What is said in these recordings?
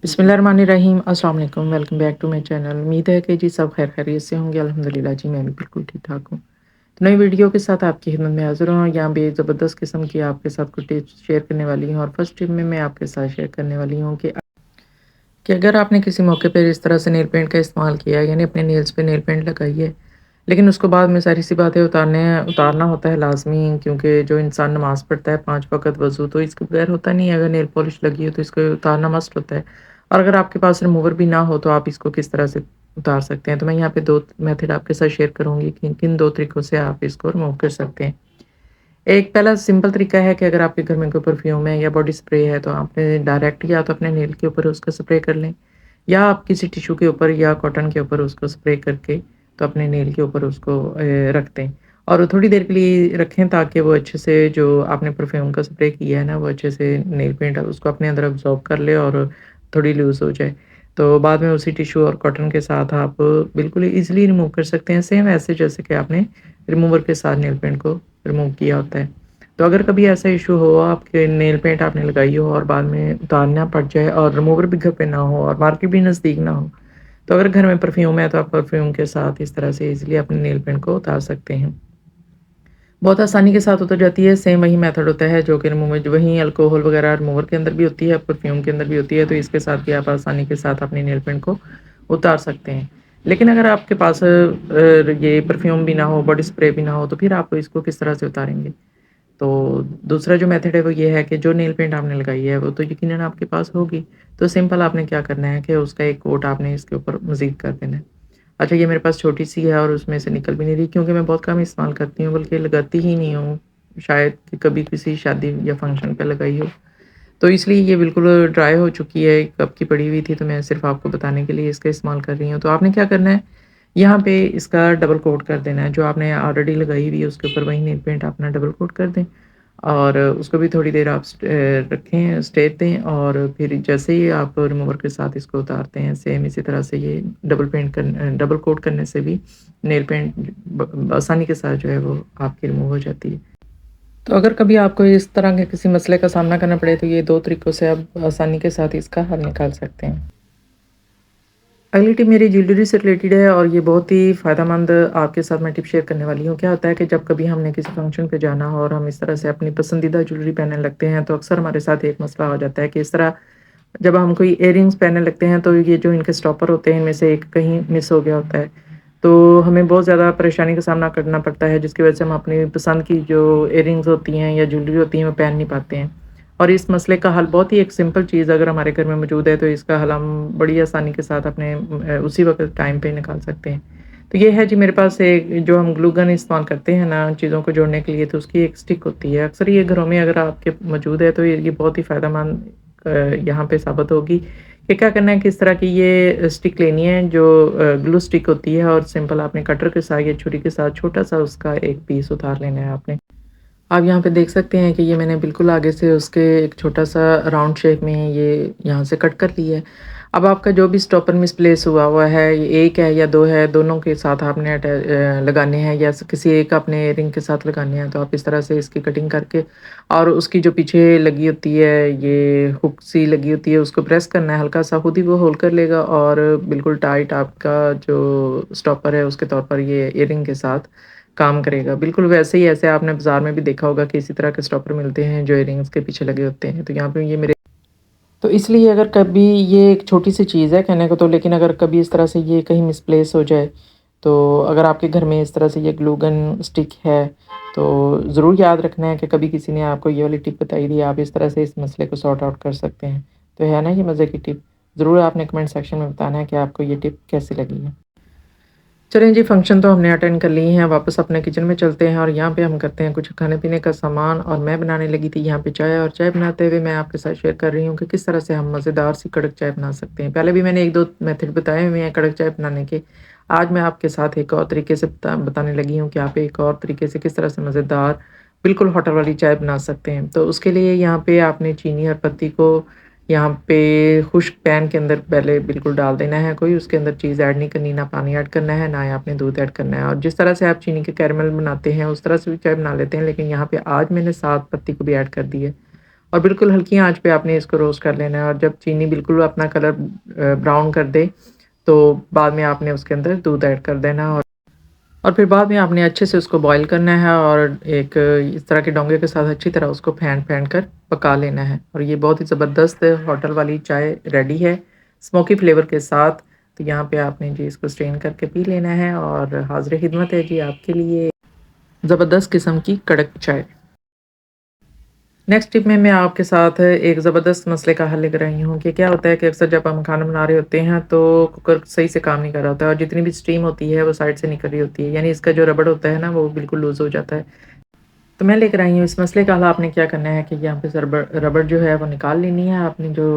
बिस्मिल्लाहिर्रहमानिर्रहीम अस्सलाम वालेकुम welcome back to my channel. उम्मीद है कि जी सब खैर खैरियत से होंगे। अल्हम्दुलिल्लाह जी मैं भी बिल्कुल ठीक ठाक हूँ। तो नई वीडियो के साथ आपकी खिदमत में हाज़िर हूँ। यहाँ पे ज़बरदस्त किस्म की आपके साथ कुछ टिप्स शेयर करने वाली हूँ और फर्स्ट टिप में मैं आपके साथ शेयर करने वाली हूँ कि अगर आपने किसी मौके पर इस तरह से नेल पेंट का इस्तेमाल किया है, यानी अपने नेल्स पे नेल पेंट लगाई है, लेकिन उसको बाद में ज़ाहिर-सी बात है उतारना होता है लाज़मी, क्योंकि जो इंसान नमाज़ पढ़ता है 5 वक़्त वज़ू तो इसके बगैर होता नहीं है। अगर नेल पॉलिश लगी हो तो इसको उतारना मस्ट होता है। और अगर आपके पास रिमूवर भी ना हो तो आप इसको किस तरह से उतार सकते हैं। तो मैं यहाँ पे 2 मेथड आपके साथ शेयर करूँगी कि किन 2 तरीकों से आप इसको रिमूव कर सकते हैं। एक पहला सिंपल तरीका है कि अगर आपके घर में कोई परफ्यूम है या बॉडी स्प्रे है तो आपने डायरेक्ट या तो अपने नेल के ऊपर उसका स्प्रे कर लें, या आप किसी टिश्यू के ऊपर या कॉटन के ऊपर उसको स्प्रे करके तो अपने नेल के ऊपर उसको रख दें और थोड़ी देर के लिए रखें, ताकि वो अच्छे से जो आपने परफ्यूम का स्प्रे किया है ना वो अच्छे से नेल पेंट उसको अपने अंदर अब्ज़ॉर्ब कर ले और थोड़ी लूज़ हो जाए। तो बाद में उसी टिश्यू और कॉटन के साथ आप बिल्कुल ईज़िली रिमूव कर सकते हैं, सेम ऐसे जैसे कि आपने रिमूवर के साथ नेल पेंट को रिमूव किया होता है। तो अगर कभी ऐसा इश्यू हो, आपके नेल पेंट आपने लगाई हो और बाद में उतारना पड़ जाए और रिमूवर भी घर पे ना हो और मार्केट भी नज़दीक ना हो, तो अगर घर में परफ्यूम है तो आप परफ्यूम के साथ इस तरह से ईज़िली अपने नेल पेंट को उतार सकते हैं। बहुत आसानी के साथ उतर जाती है, सेम वही मेथड होता है जो कि रिमूवर वही अल्कोहल वगैरह रिमूवर के अंदर भी होती है, परफ्यूम के अंदर भी होती है, तो इसके साथ भी आप आसानी के साथ अपनी नेल पेंट को उतार सकते हैं। लेकिन अगर आपके पास ये परफ्यूम भी ना हो, बॉडी स्प्रे भी ना हो, तो फिर आप इसको किस तरह से उतारेंगे? तो दूसरा जो मेथड है वो ये है कि जो नेल पेंट आपने लगाई है वो तो यकीनन आपके पास होगी। तो सिंपल आपने क्या करना है कि उसका एक कोट आपने इसके ऊपर मज़ीद कर देना है। अच्छा, ये मेरे पास छोटी-सी है और उसमें से निकल भी नहीं रही, क्योंकि मैं बहुत कम इस्तेमाल करती हूँ, बल्कि लगाती ही नहीं हूँ। शायद कि कभी किसी शादी या फंक्शन पे लगाई हो। तो इसलिए ये बिल्कुल ड्राई हो चुकी है, कब की पड़ी हुई थी, तो मैं सिर्फ़ आपको बताने के लिए इसका इस्तेमाल कर रही हूँ। तो आपने क्या करना है, यहाँ पे इसका डबल कोट कर देना है। जो आपने ऑलरेडी लगाई हुई है उसके ऊपर वही नेल पेंट अपना डबल कोट कर दें और उसको भी थोड़ी देर आप रखें, स्टे दें और फिर जैसे ही आप रिमूवर के साथ इसको उतारते हैं, सेम इसी तरह से ये डबल कोट करने से भी नेल पेंट आसानी के साथ जो है वो आपकी रिमूव हो जाती है। तो अगर कभी आपको इस तरह के किसी मसले का सामना करना पड़े तो ये 2 तरीकों से आप आसानी के साथ इसका हल निकाल सकते हैं। अगली टिप मेरी ज्वेलरी से रिलेटेड है और ये बहुत ही फ़ायदेमंद आपके साथ मैं टिप शेयर करने वाली हूँ। क्या होता है कि जब कभी हमने किसी फंक्शन पे जाना हो और हम इस तरह से अपनी पसंदीदा ज्वेलरी पहनने लगते हैं, तो अक्सर हमारे साथ एक मसला हो जाता है कि इस तरह जब हम कोई इयररिंग्स पहनने लगते हैं तो ये जो इनके स्टॉपर होते हैं इनमें से एक कहीं मिस हो गया होता है। तो हमें बहुत ज़्यादा परेशानी का सामना करना पड़ता है, जिसकी वजह से हम अपनी पसंद की जो इयररिंग्स होती हैं या ज्वेलरी होती हैं वो पहन नहीं पाते हैं। और इस मसले का हल बहुत ही एक सिंपल चीज़ अगर हमारे घर में मौजूद है तो इसका हल हम बड़ी आसानी के साथ अपने उसी वक़्त टाइम पे निकाल सकते हैं। तो ये है जी, मेरे पास एक जो हम ग्लू गन इस्तेमाल करते हैं ना चीज़ों को जोड़ने के लिए, तो उसकी एक स्टिक होती है। अक्सर ये घरों में अगर आपके मौजूद है तो ये बहुत ही फ़ायदेमंद यहाँ पे साबित होगी कि क्या करना है, किस तरह की ये स्टिक लेनी है जो ग्लू स्टिक होती है और सिंपल आपने कटर के साथ या छुरी के साथ छोटा-सा उसका एक पीस उतार लेना है आपने। आप यहाँ पे देख सकते हैं कि ये मैंने बिल्कुल आगे से उसके एक छोटा-सा राउंड शेप में ये यहाँ से कट कर लिया है। अब आपका जो भी स्टॉपर मिसप्लेस हुआ हुआ है, ये 1 है या 2 है, दोनों के साथ आपने लगाने हैं या किसी एक आपने रिंग के साथ लगाने हैं, तो आप इस तरह से इसकी कटिंग करके और उसकी जो पीछे लगी होती है, ये हुक सी लगी होती है, उसको प्रेस करना है हल्का-सा, खुद ही वो होल्ड कर लेगा और बिल्कुल टाइट आपका जो स्टॉपर है, उसके तौर पर ये इयररिंग के साथ काम करेगा। बिल्कुल वैसे ही ऐसे आपने बाज़ार में भी देखा होगा कि इसी तरह के स्टॉपर मिलते हैं जो इयररिंग्स के पीछे लगे होते हैं। तो यहाँ पे ये मेरे तो इसलिए अगर कभी ये एक छोटी-सी चीज़ है कहने को तो, लेकिन अगर कभी इस तरह से ये कहीं मिसप्लेस हो जाए, तो अगर आपके घर में इस तरह से ये ग्लू गन स्टिक है, तो ज़रूर याद रखना है कि कभी किसी ने आपको ये वाली टिप बताई थी, आप इस तरह से इस मसले को सॉर्ट आउट कर सकते हैं। तो है ना ये मज़े की टिप? ज़रूर आपने कमेंट सेक्शन में बताना है कि आपको ये टिप कैसी लगी है। चलें जी, फंक्शन तो हमने अटेंड कर लिए हैं, वापस अपने किचन में चलते हैं और यहाँ पे हम करते हैं कुछ खाने-पीने का सामान और मैं बनाने लगी थी यहाँ पे चाय और चाय बनाते हुए मैं आपके साथ शेयर कर रही हूँ कि किस तरह से हम मज़ेदार सी कड़क चाय बना सकते हैं। पहले भी मैंने 1-2 मेथड बताए हुए हैं कड़क चाय बनाने के। आज मैं आपके साथ एक और तरीके से बताने लगी हूँ कि आप एक और तरीके से किस तरह से मज़ेदार बिल्कुल होटल वाली चाय बना सकते हैं। तो उसके लिए यहाँ पे आपने चीनी और पत्ती को यहाँ पे खुश्क पैन के अंदर पहले बिल्कुल डाल देना है कोई, उसके अंदर चीज़ ऐड नहीं करनी, ना पानी ऐड करना है, ना ही आपने दूध ऐड करना है और जिस तरह से आप चीनी के कैरेमल बनाते हैं, उस तरह से भी चाय बना लेते हैं, लेकिन यहाँ पे आज मैंने साथ पत्ती को भी ऐड कर दी है और बिल्कुल हल्की आँच पे आपने इसको रोस्ट कर लेना है और जब चीनी बिल्कुल अपना कलर ब्राउन कर दे, तो बाद में आपने उसके अंदर दूध ऐड कर देना और फिर बाद में आपने अच्छे से उसको बॉयल करना है और एक इस तरह के डोंगे के साथ अच्छी तरह उसको फेंट-फेंट कर पका लेना है और ये बहुत ही ज़बरदस्त होटल वाली चाय रेडी है, स्मोकी फ्लेवर के साथ। तो यहाँ पे आपने जी इसको स्ट्रेन करके पी लेना है और हाज़िर-ए-ख़िदमत है जी आपके लिए ज़बरदस्त किस्म की कड़क चाय। नेक्स्ट टिप में मैं आपके साथ एक ज़बरदस्त मसले का हल लेकर आई हूँ कि क्या होता है कि अक्सर जब हम खाना बना रहे होते हैं तो कुकर सही से काम नहीं कर रहा होता है और जितनी भी स्टीम होती है वो साइड से निकल रही होती है, यानी इसका जो रबड़ होता है ना वो बिल्कुल लूज़ हो जाता है। तो मैं लेकर आई हूँ इस मसले का हल। आपने क्या करना है कि यहाँ पे रबड़ रबड़ जो है वो निकाल लेनी है आपने जो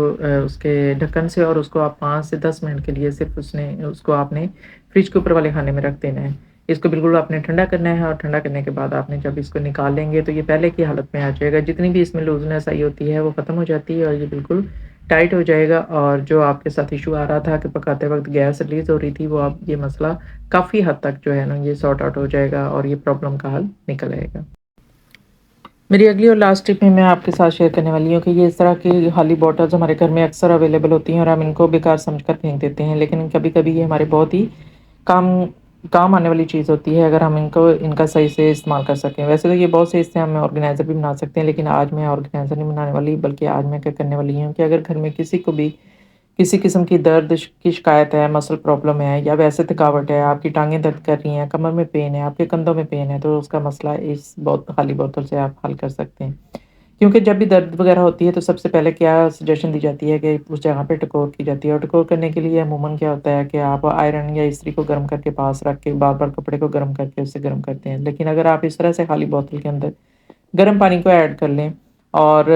उसके ढक्कन से और उसको आप 5 से 10 मिनट के लिए सिर्फ़ उसको आपने फ्रिज के ऊपर वाले खाने में रख देना है। इसको बिल्कुल आपने ठंडा करना है और ठंडा करने के बाद आपने जब इसको निकाल लेंगे तो ये पहले की हालत में आ जाएगा। जितनी भी इसमें लूज़नेस आई होती है वो ख़त्म हो जाती है और ये बिल्कुल टाइट हो जाएगा और जो आपके साथ इश्यू आ रहा था कि पकाते वक़्त गैस रिलीज़ हो रही थी वो अब ये मसला काफ़ी हद तक जो है ना ये सॉर्ट आउट हो जाएगा और ये प्रॉब्लम का हल निकल आएगा। मेरी अगली और लास्ट टिप में मैं आपके साथ शेयर करने वाली हूँ कि ये इस तरह की खाली बॉटल्स हमारे घर में अक्सर अवेलेबल होती हैं और हम इनको बेकार समझकर फेंक देते हैं। लेकिन कभी-कभी ये हमारे बहुत ही काम काम आने वाली चीज़ होती है अगर हम इनका सही से इस्तेमाल कर सकें। वैसे तो ये बहुत से इससे हम ऑर्गेनाइज़र भी बना सकते हैं, लेकिन आज मैं ऑर्गेनाइज़र नहीं बनाने वाली, बल्कि आज मैं क्या करने वाली हूँ कि अगर घर में किसी को भी किसी किस्म की दर्द की शिकायत है, मसल प्रॉब्लम है या वैसे थकावट है, आपकी टाँगें दर्द कर रही हैं, कमर में पेन है, आपके कंधों में पेन है, तो उसका मसला इस खाली बोतल से आप हल कर सकते हैं। क्योंकि जब भी दर्द वगैरह होती है तो सबसे पहले क्या सजेशन दी जाती है कि उस जगह पे टकोर की जाती है और टकोर करने के लिए अमूमन क्या होता है कि आप आयरन या इस्त्री को गर्म करके पास रख के बार-बार कपड़े को गर्म करके उससे गर्म करते हैं। लेकिन अगर आप इस तरह से खाली बोतल के अंदर गर्म पानी को ऐड कर लें और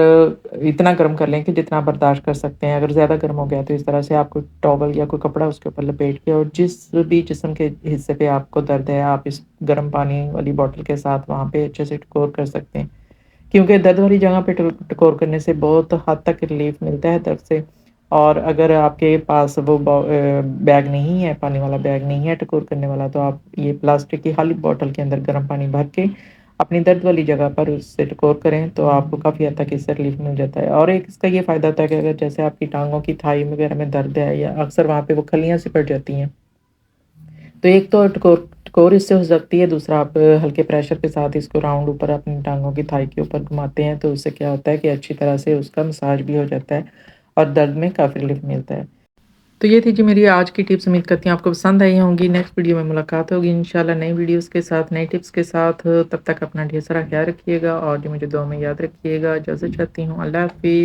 इतना गर्म कर लें कि जितना आप बर्दाश्त कर सकते हैं। अगर ज़्यादा गर्म हो गया तो इस तरह से आप कोई टॉवल या कोई कपड़ा उसके ऊपर लपेट के और जिस भी जिस्म के हिस्से पे आपको दर्द है, आप इस गर्म पानी वाली बॉटल के साथ वहाँ पे अच्छे से टकोर कर सकते हैं। क्योंकि दर्द वाली जगह पे टकोर करने से बहुत हद तक रिलीफ़ मिलता है दर्द से। और अगर आपके पास वो बैग नहीं है, पानी वाला बैग नहीं है टकोर करने वाला, तो आप ये प्लास्टिक की खाली बॉटल के अंदर गर्म पानी भर के अपनी दर्द वाली जगह पर उससे टकोर करें, तो आपको काफ़ी हद तक इससे रिलीफ़ मिल जाता है। और एक इसका ये फ़ायदा होता है कि अगर जैसे आपकी टाँगों की थाई वगैरह में दर्द है या अक्सर वहाँ पे वो खलियाँ सी पड़ जाती हैं, तो एक तो टकोर टकोर इससे हो सकती है, दूसरा आप हल्के प्रेशर के साथ इसको राउंड ऊपर अपनी टाँगों की थाई के ऊपर घुमाते हैं, तो उससे क्या होता है कि अच्छी तरह से उसका मसाज भी हो जाता है और दर्द में काफ़ी रिलीफ़ मिलता है। तो ये थी जी मेरी आज की टिप्स। उम्मीद करती हूँ आपको पसंद आई होंगी। नेक्स्ट वीडियो में मुलाकात होगी इंशाल्लाह नई वीडियोज़ के साथ, नई टिप्स के साथ। तब तक अपना ढेर सारा ख्याल रखिएगा और जो मुझे दुआ में याद रखिएगा। इजाज़त चाहती हूँ। अल्लाह हाफ़िज़।